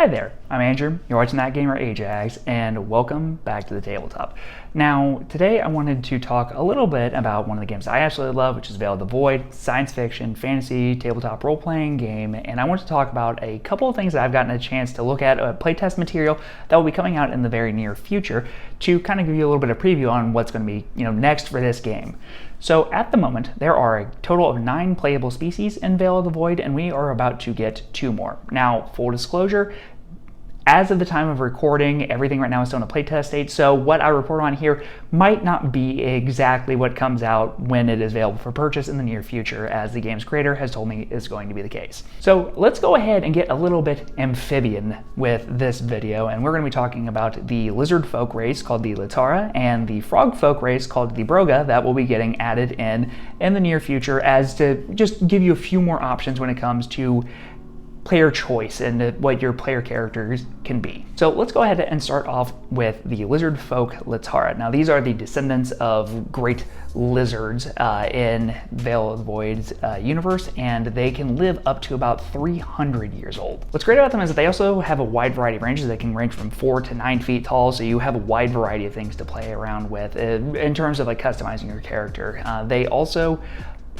Hi there, I'm Andrew, you're watching ThatGamerAjax, and welcome back to the tabletop. Now, today I wanted to talk a little bit about one of the games I absolutely love, which is Veil of the Void, science fiction, fantasy, tabletop role-playing game, and I want to talk about a couple of things that I've gotten a chance to look at, playtest material that will be coming out in the very near future to kind of give you a little bit of preview on what's going to be, next for this game. So at the moment, there are a total of 9 playable species in Veil of the Void, and we are about to get 2 more. Now, full disclosure, as of the time of recording, everything right now is still in a playtest state, so what I report on here might not be exactly what comes out when it is available for purchase in the near future, as the game's creator has told me is going to be the case. So let's go ahead and get a little bit amphibian with this video, and we're going to be talking about the lizard folk race called the Letara and the frog folk race called the Broga that will be getting added in the near future, as to just give you a few more options when it comes to player choice and what your player characters can be. So let's go ahead and start off with the lizard folk Letara. Now these are the descendants of great lizards in Veil of the Void's universe, and they can live up to about 300 years old. What's great about them is that they also have a wide variety of ranges. They can range from 4 to 9 feet tall, so you have a wide variety of things to play around with in terms of like customizing your character. They also,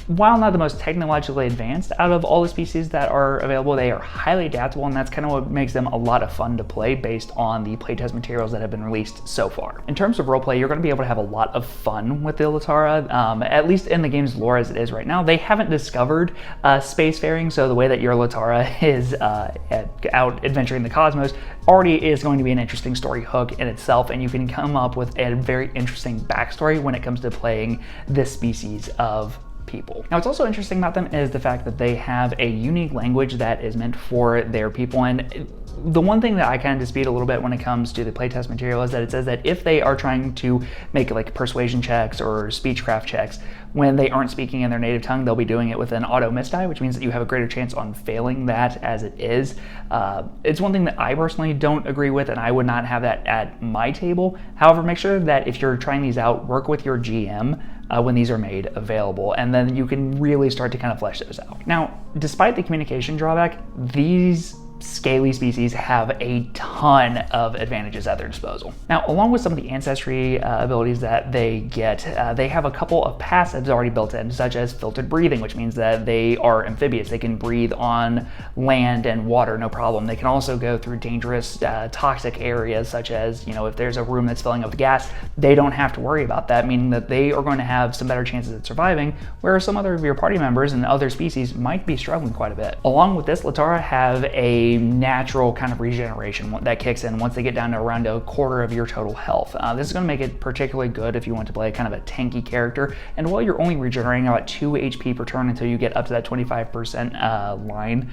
while not the most technologically advanced out of all the species that are available, they are highly adaptable, and that's kind of what makes them a lot of fun to play based on the playtest materials that have been released so far. In terms of roleplay, you're going to be able to have a lot of fun with the Letara, at least in the game's lore as it is right now. They haven't discovered spacefaring, so the way that your Letara is out adventuring the cosmos already is going to be an interesting story hook in itself, and you can come up with a very interesting backstory when it comes to playing this species of people. Now, what's also interesting about them is the fact that they have a unique language that is meant for their people, and the one thing that I kind of dispute a little bit when it comes to the playtest material is that it says that if they are trying to make like persuasion checks or speechcraft checks, when they aren't speaking in their native tongue, they'll be doing it with an auto misdie, which means that you have a greater chance on failing that as it is. It's one thing that I personally don't agree with, and I would not have that at my table. However, make sure that if you're trying these out, work with your GM when these are made available, and then you can really start to kind of flesh those out. Now, despite the communication drawback, these scaly species have a ton of advantages at their disposal. Now, along with some of the ancestry abilities that they get, they have a couple of passives already built in, such as filtered breathing, which means that they are amphibious. They can breathe on land and water, no problem. They can also go through dangerous, toxic areas, such as, if there's a room that's filling up with gas, they don't have to worry about that, meaning that they are going to have some better chances at surviving, whereas some other of your party members and other species might be struggling quite a bit. Along with this, Letara have a natural kind of regeneration that kicks in once they get down to around a quarter of your total health. This is going to make it particularly good if you want to play kind of a tanky character, and while you're only regenerating about 2 HP per turn until you get up to that 25% line,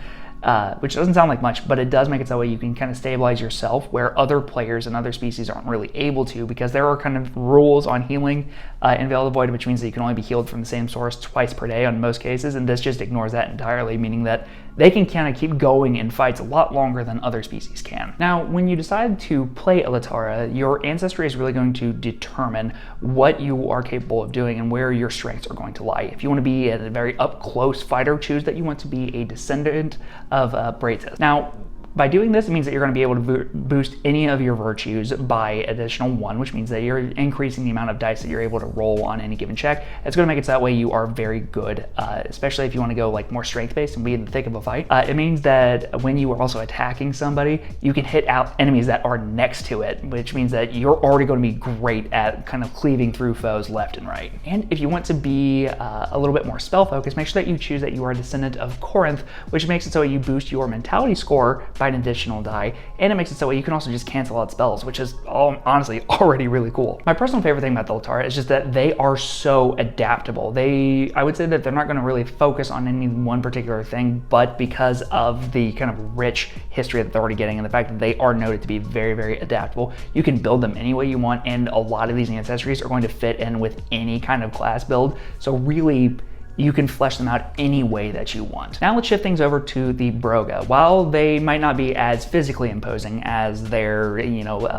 which doesn't sound like much, but it does make it so way you can kind of stabilize yourself where other players and other species aren't really able to, because there are kind of rules on healing in Veil of the Void, which means that you can only be healed from the same source twice per day on most cases, and this just ignores that entirely, meaning that they can kind of keep going in fights a lot longer than other species can. Now, when you decide to play a Letara, your ancestry is really going to determine what you are capable of doing and where your strengths are going to lie. If you want to be a very up-close fighter, choose that you want to be a descendant of playtest. Now, by doing this, it means that you're going to be able to boost any of your virtues by additional 1, which means that you're increasing the amount of dice that you're able to roll on any given check. It's going to make it so that way you are very good, especially if you want to go like more strength-based and be in the thick of a fight. It means that when you are also attacking somebody, you can hit out enemies that are next to it, which means that you're already going to be great at kind of cleaving through foes left and right. And if you want to be a little bit more spell-focused, make sure that you choose that you are a descendant of Corinth, which makes it so you boost your mentality score by an additional die, and it makes it so you can also just cancel out spells, which is honestly already really cool. My personal favorite thing about the Letara is just that they are so adaptable. I would say that they're not going to really focus on any one particular thing, but because of the kind of rich history that they're already getting and the fact that they are noted to be very, very adaptable, you can build them any way you want, and a lot of these ancestries are going to fit in with any kind of class build, so really you can flesh them out any way that you want. Now let's shift things over to the Broga. While they might not be as physically imposing as their,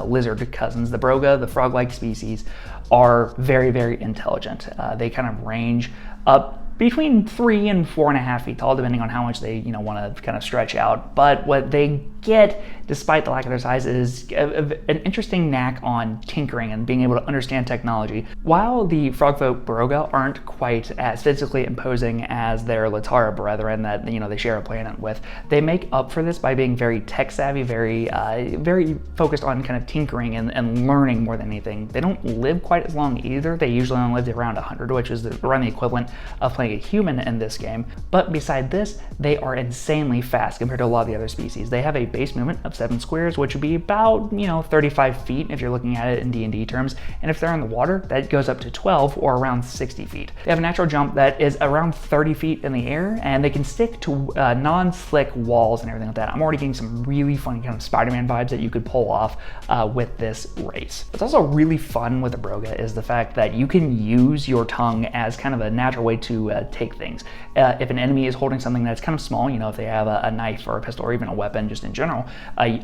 lizard cousins, the Broga, the frog-like species, are very, very intelligent. They kind of range up between 3 and 4.5 feet tall, depending on how much they, want to kind of stretch out. But what they get, despite the lack of their size, is an interesting knack on tinkering and being able to understand technology. While the frogfolk Broga aren't quite as physically imposing as their Letara brethren that they share a planet with, they make up for this by being very tech savvy, very focused on kind of tinkering and learning more than anything. They don't live quite as long either. They usually only live around 100, which is around the equivalent of playing a human in this game. But beside this, they are insanely fast compared to a lot of the other species. They have a base movement of 7 squares, which would be about 35 feet if you're looking at it in D&D terms, and if they're in the water, that goes up to 12 or around 60 feet. They have a natural jump that is around 30 feet in the air, and they can stick to non-slick walls and everything like that. I'm already getting some really funny kind of Spider-Man vibes that you could pull off with this race. What's also really fun with the Broga is the fact that you can use your tongue as kind of a natural way to take things. If an enemy is holding something that's kind of small, if they have a knife or a pistol or even a weapon just in general,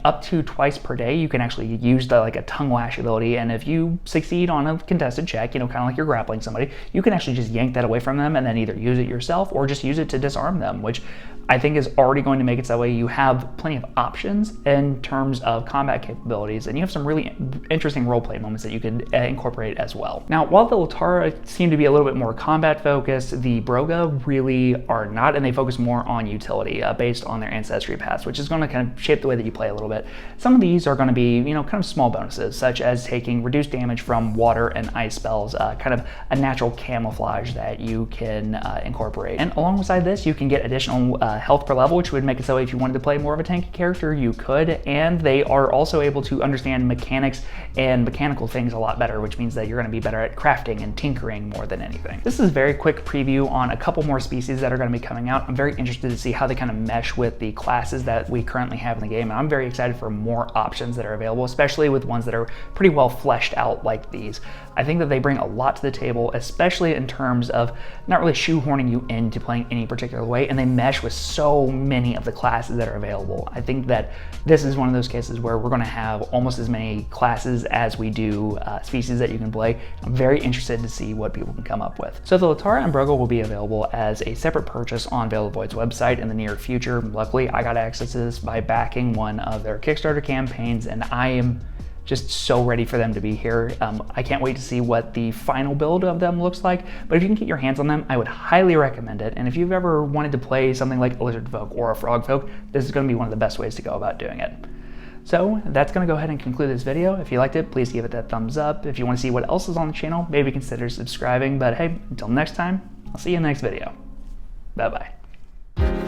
up to twice per day you can actually use like a tongue lash ability, and if you succeed on a contested check, kind of like you're grappling somebody, you can actually just yank that away from them and then either use it yourself or just use it to disarm them, which I think is already going to make it so that way you have plenty of options in terms of combat capabilities, and you have some really interesting roleplay moments that you could incorporate as well. Now, while the Letara seem to be a little bit more combat focused, the Broga really are not, and they focus more on utility based on their ancestry paths, which is going to kind of shape the way that you play a little bit. Some of these are going to be, kind of small bonuses, such as taking reduced damage from water and ice spells, kind of a natural camouflage that you can incorporate. And alongside this, you can get additional health per level, which would make it so if you wanted to play more of a tanky character, you could, and they are also able to understand mechanics and mechanical things a lot better, which means that you're going to be better at crafting and tinkering more than anything. This is a very quick preview on a couple more species that are going to be coming out. I'm very interested to see how they kind of mesh with the classes that we currently have in the game, and I'm very excited for more options that are available, especially with ones that are pretty well fleshed out like these. I think that they bring a lot to the table, especially in terms of not really shoehorning you into playing any particular way, and they mesh with so many of the classes that are available. I think that this is one of those cases where we're going to have almost as many classes as we do species that you can play. I'm very interested to see what people can come up with. So the Letara and Broga will be available as a separate purchase on Veil of the Void's website in the near future. Luckily, I got access to this by backing one of their Kickstarter campaigns, and I am just so ready for them to be here. I can't wait to see what the final build of them looks like, but if you can get your hands on them, I would highly recommend it. And if you've ever wanted to play something like a lizard folk or a frog folk, this is going to be one of the best ways to go about doing it. So that's going to go ahead and conclude this video. If you liked it, please give it that thumbs up. If you want to see what else is on the channel, maybe consider subscribing. But hey, until next time, I'll see you in the next video. Bye-bye.